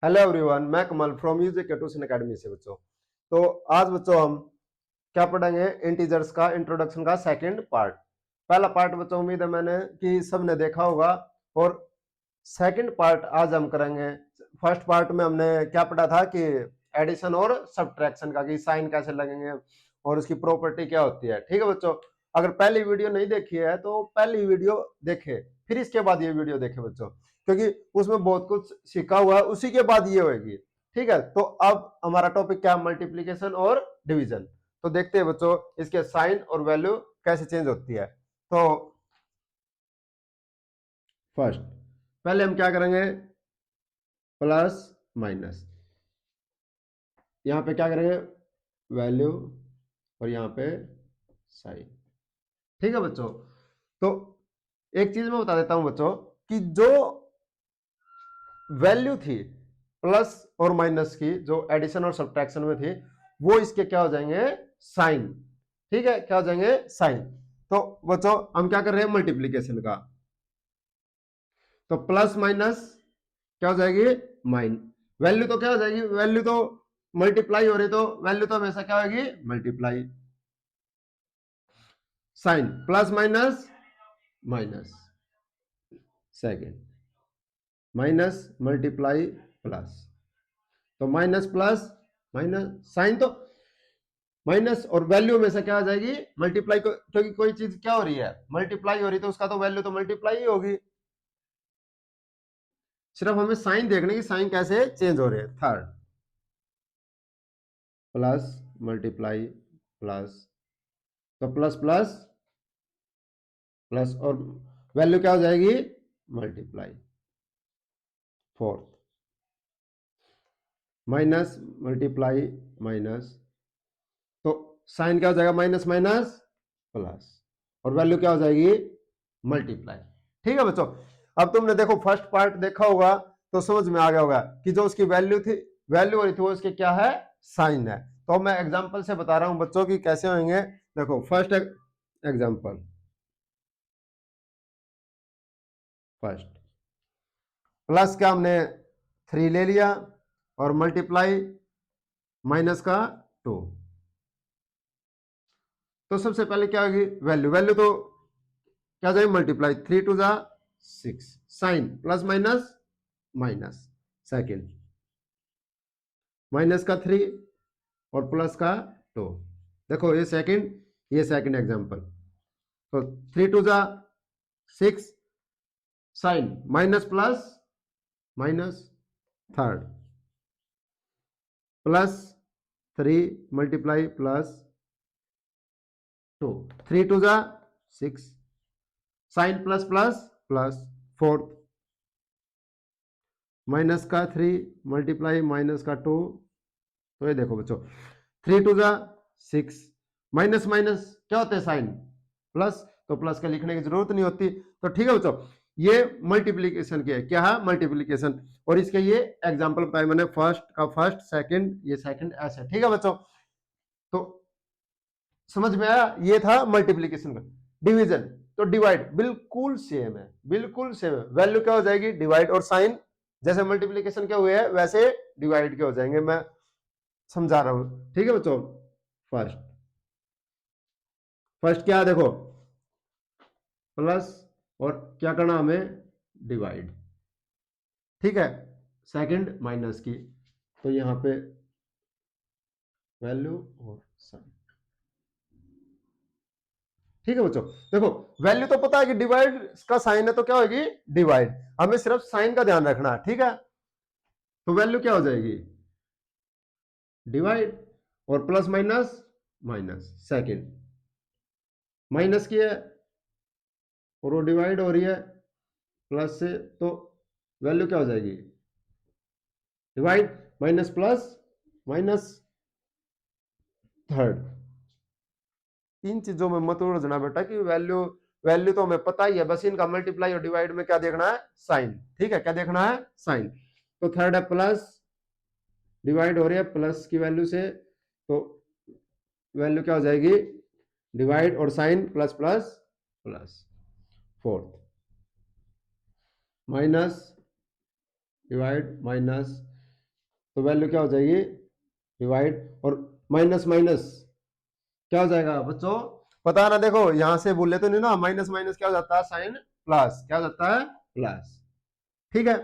Hello everyone, मैं कमल from music tuition academy से बच्चों। तो आज बच्चों हम क्या पढ़ेंगे? इंटीजर्स का इंट्रोडक्शन का सेकंड पार्ट। पहला पार्ट बच्चों उम्मीद है मैंने कि सबने देखा होगा, और सेकंड पार्ट आज हम करेंगे। फर्स्ट पार्ट में हमने क्या पढ़ा था कि एडिशन और सब्ट्रैक्शन का, कि साइन कैसे लगेंगे और उसकी प्रॉपर्टी क्या होती है। ठीक है बच्चों, अगर पहली वीडियो नहीं देखी है तो पहली वीडियो देखे, फिर इसके बाद ये वीडियो देखे बच्चों, क्योंकि उसमें बहुत कुछ सीखा हुआ है, उसी के बाद ये होगी। ठीक है, तो अब हमारा टॉपिक क्या? मल्टीप्लीकेशन और डिवीजन। तो देखते हैं बच्चों इसके साइन और वैल्यू कैसे चेंज होती है। तो फर्स्ट पहले हम क्या करेंगे? प्लस माइनस, यहां पे क्या करेंगे? वैल्यू, और यहां पे साइन। ठीक है बच्चों, तो एक चीज मैं बता देता हूं बच्चों कि जो वैल्यू थी प्लस और माइनस की, जो एडिशन और सब्ट्रैक्शन में थी, वो इसके क्या हो जाएंगे? साइन। ठीक है, क्या हो जाएंगे? साइन। तो बच्चों हम क्या कर रहे हैं? मल्टीप्लीकेशन का। तो प्लस माइनस क्या हो जाएगी? माइन। वैल्यू तो क्या हो जाएगी? वैल्यू तो मल्टीप्लाई हो रही, तो वैल्यू तो हमेशा क्या होगी? Multiply. Sign plus minus minus, second minus multiply plus, तो माइनस प्लस माइनस। साइन तो माइनस, और वैल्यू में से क्या आ जाएगी? मल्टीप्लाई को, क्योंकि कोई चीज क्या हो रही है? मल्टीप्लाई हो रही, तो उसका तो वैल्यू तो मल्टीप्लाई ही होगी। सिर्फ हमें साइन देखने की, साइन कैसे चेंज हो रहे हैं। थर्ड प्लस मल्टीप्लाई प्लस, तो प्लस प्लस प्लस, और वैल्यू क्या हो जाएगी? Multiply. Fourth minus multiply minus, तो साइन क्या हो जाएगा? माइनस माइनस प्लस, और वैल्यू क्या हो जाएगी? मल्टीप्लाई। ठीक है बच्चों, अब तुमने देखो फर्स्ट पार्ट देखा होगा तो समझ में आ गया होगा कि जो उसकी वैल्यू थी, वैल्यू हो रही थी, वो इसके क्या है? साइन है। तो मैं एग्जांपल से बता रहा हूं बच्चों की कैसे होंगे। देखो फर्स्ट एग्जांपल, फर्स्ट प्लस का हमने 3 ले लिया, और मल्टीप्लाई माइनस का 2। तो सबसे पहले क्या होगी? वैल्यू, वैल्यू तो क्या जाएगी? मल्टीप्लाई। 3 टू जा 6, sign plus minus minus, second minus का 3 और प्लस का 2। देखो ये सेकेंड एग्जांपल। तो 3 टू जा 6, sign minus plus minus, third plus 3 multiply plus 2, 3 टू जा 6, sign plus plus plus, fourth minus का 3 मल्टीप्लाई माइनस का 2। तो ये देखो बच्चों, 3 टू जा 6, माइनस माइनस क्या होते हैं? साइन प्लस, तो प्लस का लिखने की जरूरत नहीं होती। तो ठीक है बच्चों, ये मल्टीप्लीकेशन के क्या है? मल्टीप्लीकेशन। और इसके ये एग्जांपल बताए मैंने, फर्स्ट का फर्स्ट, सेकंड ये सेकंड, ऐसे। ठीक है बच्चों, तो समझ में आया? ये था मल्टीप्लीकेशन का। डिवीजन तो डिवाइड बिल्कुल सेम है, बिल्कुल सेम है। वैल्यू क्या हो जाएगी? डिवाइड, और साइन जैसे मल्टीप्लीकेशन के हुए हैं वैसे डिवाइड के हो जाएंगे। मैं समझा रहा हूं, ठीक है बच्चों। फर्स्ट फर्स्ट क्या है? देखो प्लस, और क्या करना हमें? डिवाइड। ठीक है, सेकंड माइनस की, तो यहां पे वैल्यू और साइन। ठीक है बच्चों, देखो वैल्यू तो पता है कि डिवाइड का साइन है, तो क्या होगी? डिवाइड। हमें सिर्फ साइन का ध्यान रखना है। ठीक है, तो वैल्यू क्या हो जाएगी? डिवाइड, और plus minus minus, second minus की है और वो डिवाइड हो रही है प्लस से, तो वैल्यू क्या हो जाएगी? Divide minus plus minus, third. इन चीजों में मत उलझना बेटा, कि वैल्यू, वैल्यू तो हमें पता ही है, बस इनका मल्टीप्लाई और डिवाइड में क्या देखना है? साइन। ठीक है, क्या देखना है? साइन। तो थर्ड है प्लस, डिवाइड हो रही है प्लस की वैल्यू से, तो वैल्यू क्या हो जाएगी? डिवाइड और sign plus plus plus, fourth minus divide minus, तो वैल्यू क्या हो जाएगी, डिवाइड, और माइनस माइनस क्या हो जाएगा बच्चों, पता ना, देखो यहां से बोले तो नहीं ना, माइनस माइनस क्या हो जाता है, साइन प्लस, क्या हो जाता है, प्लस। ठीक है,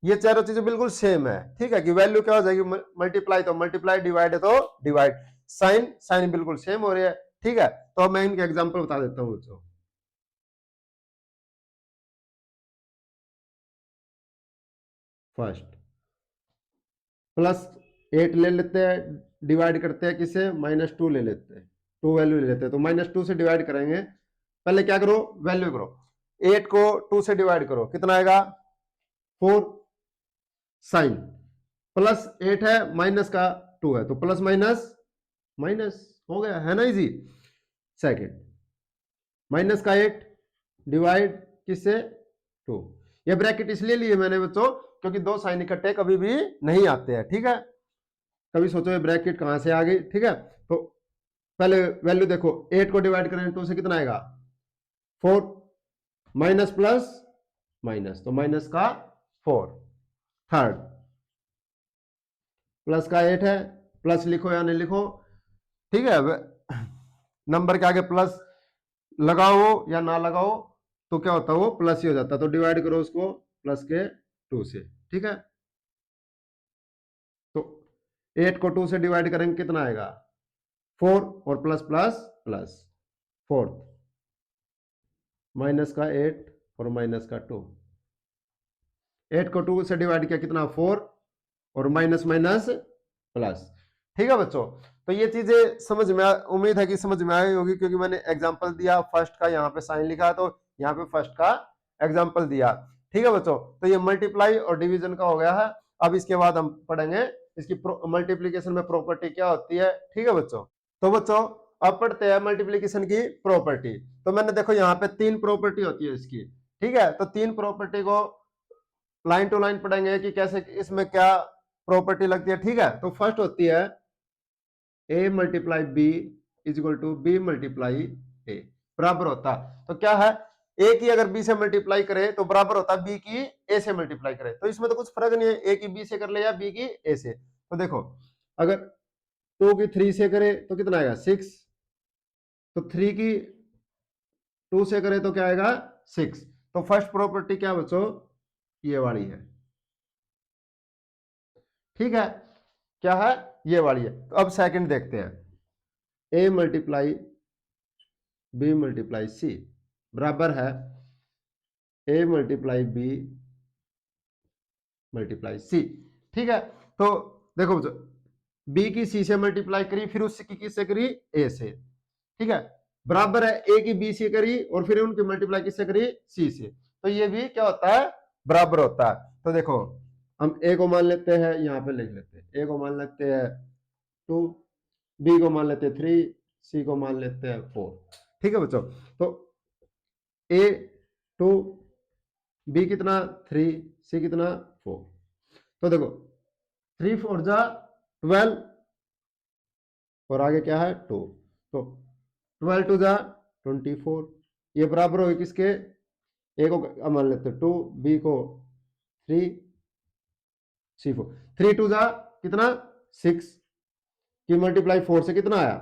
ये चारों चीजें बिल्कुल सेम है। ठीक है, कि वैल्यू क्या हो जाएगी, मल्टीप्लाई तो मल्टीप्लाई, डिवाइड है तो डिवाइड, साइन साइन बिल्कुल सेम हो रही है। ठीक है, तो अब मैं इनके एग्जांपल बता देता हूं बच्चों। फर्स्ट +8 ले लेते हैं, डिवाइड करते हैं किसे, -2 ले लेते हैं, 2 वैल्यू ले लेते हैं, तो -2 से डिवाइड करेंगे। पहले क्या करो, वैल्यू करो, 8 को 2 से डिवाइड करो, कितना आएगा, 4, साइन +8 है, माइनस का 2 है, तो प्लस माइनस माइनस, हो गया है ना इजी। सेकेंड -8 डिवाइड किससे, 2। ये ब्रैकेट इसलिए लिए मैंने बच्चों, क्योंकि दो साइन इकट्ठे कभी भी नहीं आते हैं। ठीक है, कभी सोचो ये ब्रैकेट कहां से आ गई। ठीक है, तो पहले वैल्यू देखो, 8 को डिवाइड करें 2 से कितना आएगा, 4, माइनस प्लस माइनस, तो माइनस का 4। थर्ड प्लस का 8 है, प्लस लिखो या नहीं लिखो, ठीक है, नंबर के आगे प्लस लगाओ या ना लगाओ तो क्या होता है, वो प्लस ही हो जाता है, तो डिवाइड करो उसको प्लस के 2 से। ठीक है, तो 8 को 2 से डिवाइड करेंगे कितना आएगा, 4, और plus plus plus, fourth minus का 8 और माइनस का 2, 8 को 2 से डिवाइड किया कितना, 4, और माइनस माइनस प्लस। ठीक है बच्चों, तो ये चीजें समझ में उम्मीद है कि समझ में आई होगी, क्योंकि मैंने एग्जांपल दिया, फर्स्ट का यहाँ पे साइन लिखा, तो यहाँ पे फर्स्ट का एग्जांपल दिया। ठीक है बच्चों, तो ये मल्टीप्लाई और डिवीजन का हो गया है। अब इसके बाद हम पढ़ेंगे इसकी मल्टीप्लीकेशन में प्रॉपर्टी क्या होती है। ठीक है बच्चों, तो बच्चों अब पढ़ते हैं मल्टीप्लीकेशन की प्रॉपर्टी। तो मैंने देखो यहाँ पे 3 प्रॉपर्टी होती है इसकी। ठीक है, तो 3 प्रॉपर्टी को लाइन टू लाइन पढ़ेंगे कि कैसे इसमें क्या प्रॉपर्टी लगती है। ठीक है, तो फर्स्ट होती है a multiply B is equal to B multiply A, बराबर होता, तो क्या है, ए की अगर बी से मल्टीप्लाई करे तो बराबर होता बी की ए से मल्टीप्लाई करे। तो इसमें तो कुछ फर्क नहीं है, ए की बी से कर ले या बी की ए से। तो देखो अगर 2 की 3 से करे तो कितना आएगा, 6, तो 3 की 2 से करे तो क्या आएगा, 6। तो फर्स्ट प्रॉपर्टी क्या बच्चों, ये वाली है। ठीक है, क्या है, ये वाली है। तो अब सेकंड देखते हैं, a multiply B multiply C बराबर है a multiply B multiply C. ठीक है, तो देखो बच्चों, b की c से मल्टीप्लाई करी, फिर उसकी किससे करी, a से। ठीक है, बराबर है a की b से करी और फिर उनकी मल्टीप्लाई किससे करी, c से। तो ये भी क्या होता है, बराबर होता है। तो देखो हम a को मान लेते हैं, यहाँ पे लिख लेते हैं, a को मान लेते हैं 2, b को मान लेते हैं 3, c को मान लेते हैं 4। ठीक है बच्चों, तो a 2, b कितना 3, c कितना 4। तो देखो 3 4 जा 12, और आगे क्या है 2, तो 12 2 जा 24। ये बराबर होगी किसके, ए को मान लेते 2, बी को 3, सी 4। 3 2 जा कितना 6, की मल्टीप्लाई 4 से कितना आया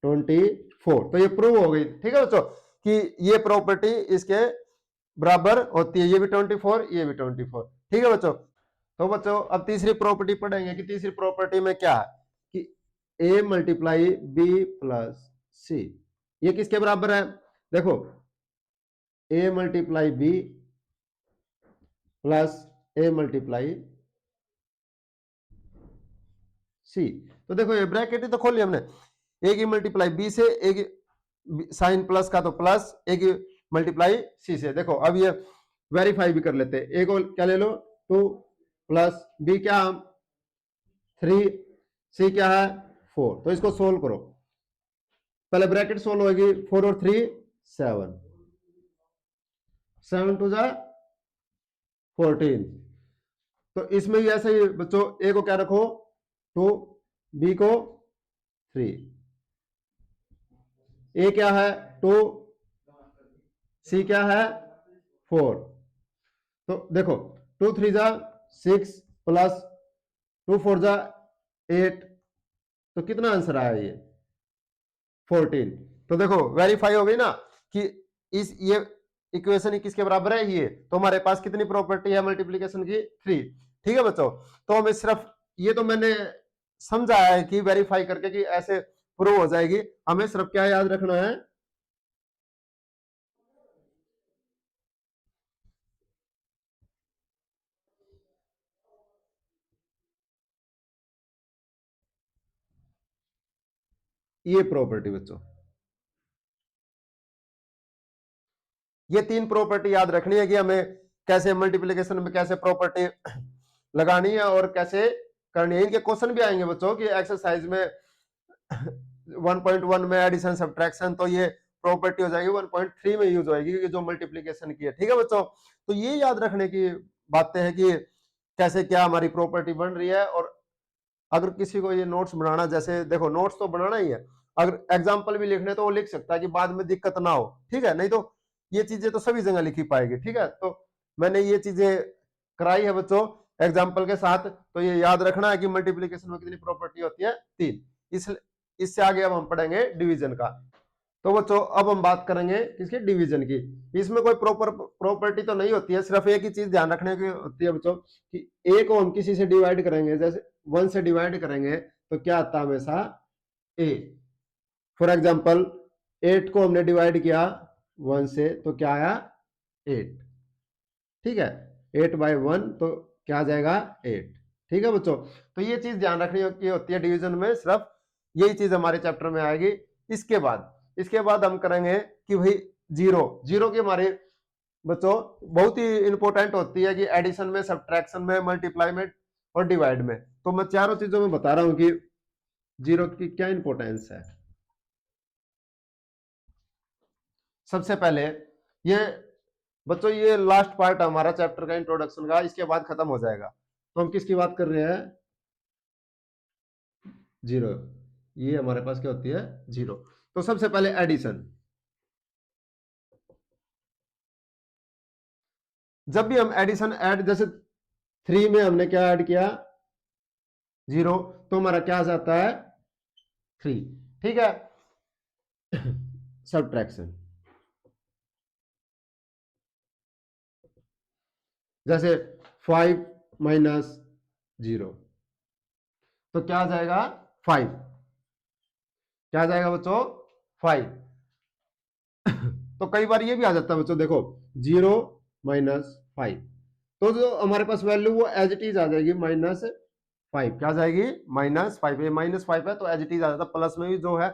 24। तो ये प्रूव हो गई। ठीक है बच्चों, कि ये प्रॉपर्टी इसके बराबर होती है, ये भी 24, ये भी 24। ठीक है बच्चों, तो बच्चों अब तीसरी प्रॉपर्टी पढ़ेंगे कि तीसरी प्रॉपर्टी में क्या है, कि a multiply B plus C, ये किसके बराबर है, देखो a multiply B plus a multiply C. तो देखो ये ब्रैकेट ही तो खोली हमने, a की मल्टीप्लाई b से, a की साइन प्लस का तो प्लस, a की मल्टीप्लाई c से। देखो अब ये वेरीफाई भी कर लेते हैं, a को क्या ले लो 2 प्लस b क्या 3, c क्या है 4। तो इसको सोल्व करो, पहले ब्रैकेट सोल्व होगी, 4 और 3 7, 7 टू जा 14। तो इसमें भी ऐसा ही बच्चों, a को क्या रखो 2, b को 3, a क्या है 2, c क्या है 4। तो देखो 2 3 जा 6 प्लस 2 4 जा 8, तो कितना आंसर आया ये 14। तो देखो वेरीफाई हो गई ना कि इस ये इक्वेशन किसके बराबर है, ये तो हमारे पास कितनी प्रॉपर्टी है मल्टीप्लीकेशन की 3। ठीक है बच्चों, तो हमें सिर्फ ये तो मैंने समझा है कि वेरीफाई करके कि ऐसे प्रूव हो जाएगी, हमें सिर्फ क्या याद रखना है, ये प्रॉपर्टी बच्चों, ये 3 प्रॉपर्टी याद रखनी है कि हमें कैसे मल्टीप्लीकेशन में कैसे प्रॉपर्टी लगानी है और कैसे करनी है। इनके क्वेश्चन भी आएंगे बच्चों कि एक्सरसाइज में 1.1 में एडिशन सब्ट्रैक्शन, तो ये प्रॉपर्टी हो जाएगी 1.3 में यूज होगी जो मल्टीप्लीकेशन की है। ठीक है बच्चों, तो ये याद रखने की बातें हैं कि कैसे क्या हमारी प्रॉपर्टी बन रही है। और अगर किसी को ये नोट्स बनाना, जैसे देखो नोट्स तो बनाना ही है, अगर एग्जाम्पल भी लिखने तो वो लिख सकता है कि बाद में दिक्कत ना हो। ठीक है, नहीं तो ये चीजें तो सभी जगह लिखी पाएगी। ठीक है, तो मैंने ये चीजें कराई है बच्चों एग्जाम्पल के साथ, तो ये याद रखना है कि मल्टीप्लीकेशन में कितनी प्रॉपर्टी होती है 3। इससे आगे अब हम पढ़ेंगे डिवीजन का। तो बच्चों अब हम बात करेंगे किसकी, डिवीजन की। इसमें कोई प्रॉपर प्रॉपर्टी तो नहीं होती है, सिर्फ एक ही चीज ध्यान रखने की होती है बच्चों कि ए को हम किसी से डिवाइड करेंगे, जैसे 1 से डिवाइड करेंगे तो क्या आता है हमेशा ए। फॉर एग्जाम्पल 8 को हमने डिवाइड किया 1 से तो क्या आया 8। ठीक है, 8/1 तो क्या आ जाएगा 8। ठीक है बच्चों, तो ये चीज ध्यान रखनी की होती है डिवीजन में, सिर्फ यही चीज हमारे चैप्टर में आएगी। इसके बाद हम करेंगे कि भाई जीरो जीरो की हमारे बच्चों बहुत ही इंपॉर्टेंट होती है कि एडिशन में, सब्ट्रैक्शन में, मल्टीप्लाई में और डिवाइड में। तो मैं चारों चीजों में बता रहा हूं कि जीरो की क्या इंपॉर्टेंस है। सबसे पहले ये बच्चों ये लास्ट पार्ट हमारा चैप्टर का इंट्रोडक्शन का, इसके बाद खत्म हो जाएगा। तो हम किसकी बात कर रहे हैं, जीरो। ये हमारे पास क्या होती है जीरो। तो सबसे पहले एडिशन, जब भी हम एडिशन ऐड, जैसे 3 में हमने क्या ऐड किया 0, तो हमारा क्या आ जाता है 3। ठीक है, सब्ट्रैक्शन, जैसे 5 माइनस 0 तो क्या आ जाएगा 5। क्या आ जाएगा बच्चों 5। तो कई बार ये भी आ जाता है बच्चों, देखो 0 माइनस 5, तो जो हमारे पास वैल्यू वो एज इट इज आ जाएगी -5। क्या आ जाएगी -5। ये -5 है तो एज इट इज आ जाता है। प्लस में भी जो है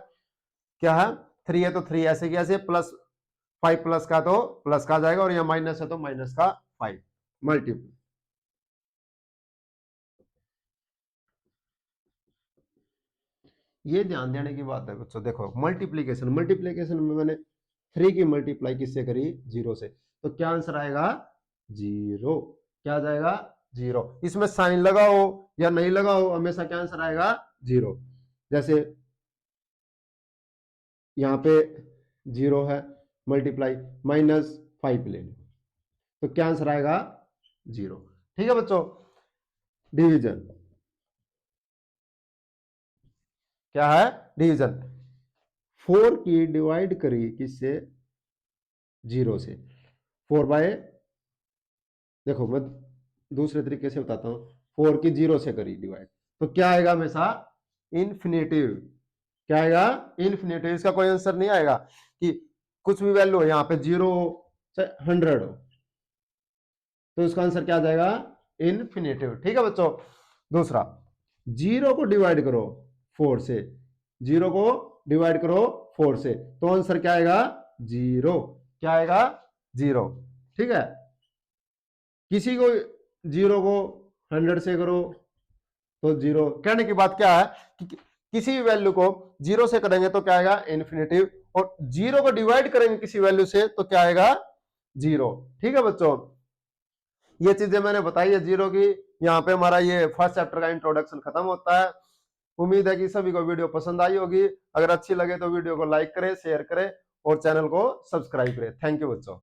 क्या है 3 है तो 3 ऐसे कैसे प्लस 5 प्लस का तो प्लस का आ जाएगा, और यहाँ माइनस है तो माइनस का 5 मल्टीपल। ये ध्यान देने की बात है बच्चों, देखो मल्टीप्लीकेशन मल्टीप्लीकेशन में मैंने 3 की मल्टीप्लाई किससे करी 0 से, तो क्या आंसर आएगा 0। क्या आ जाएगा 0। इसमें साइन लगाओ या नहीं लगाओ हमेशा क्या आंसर आएगा 0। जैसे यहाँ पे 0 है, मल्टीप्लाई -5 ले लो तो क्या आंसर आएगा 0। ठीक है बच्चों, डिवीजन क्या है, डिवीजन 4 की डिवाइड करी किससे 0 से, 4/, देखो मैं दूसरे तरीके से बताता हूं, 4 की 0 से करी डिवाइड तो क्या आएगा हमेशा इन्फिनेटिव। क्या आएगा इन्फिनेटिव। इसका कोई आंसर नहीं आएगा कि कुछ भी वैल्यू हो, यहाँ पे 0 से 100 हो तो इसका आंसर क्या आ जाएगा इन्फिनेटिव। ठीक है बच्चों, दूसरा 0 को डिवाइड करो 4 से, 0 को डिवाइड करो 4 से तो आंसर क्या आएगा 0। क्या आएगा 0। ठीक है, किसी को 0 को 100 से करो तो 0। कहने की बात क्या है कि किसी भी वैल्यू को 0 से करेंगे तो क्या आएगा इन्फिनेटिव, और 0 को डिवाइड करेंगे किसी वैल्यू से तो क्या आएगा 0। ठीक है बच्चों, ये चीजें मैंने बताई है 0 की। यहाँ पे हमारा ये फर्स्ट चैप्टर का इंट्रोडक्शन खत्म होता है। उम्मीद है कि सभी को वीडियो पसंद आई होगी। अगर अच्छी लगे तो वीडियो को लाइक करें, शेयर करें और चैनल को सब्सक्राइब करें। थैंक यू बच्चों।